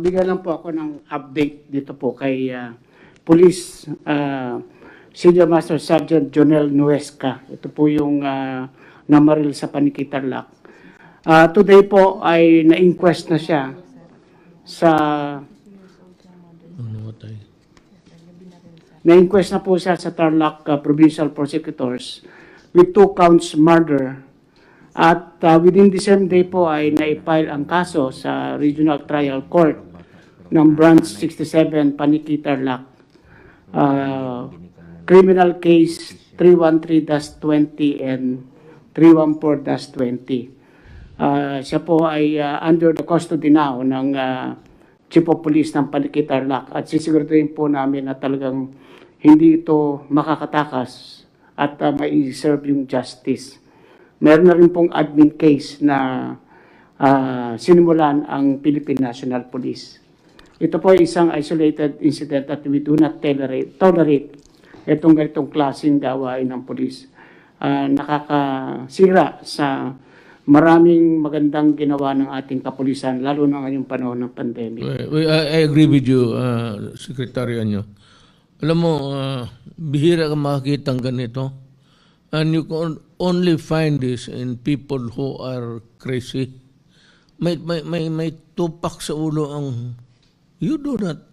Bigyan lang po ako ng update dito po kay Police Senior Master Sergeant Jonel Nuesca. Ito po yung namaril sa Panikitarlac. Today po ay na-inquest na siya sa na-inquest na po siya sa Tarlac Provincial Prosecutors with 2 counts murder. At within the same day po ay na-file ang kaso sa Regional Trial Court ng Branch 67 Panikitarlac. Criminal case 313-20 and 314-20. Siya po ay under the custody now ng Chief of Police ng Panikitarlac at sisiguraduhin po namin na talagang hindi ito makakatakas at mai-serve yung justice. Meron na rin pong admin case na sinimulan ang Philippine National Police. Ito po ay isang isolated incident at we do not tolerate itong ganitong klaseng gawain ng polis. Nakakasira sa maraming magandang ginawa ng ating kapulisan, lalo na ngayong panahon ng pandemic. I agree with you, Secretary Anyo. Alam mo, bihira ka makakita ng ganito. And you can only find this in people who are crazy. May tupak sa ulo ang... You do not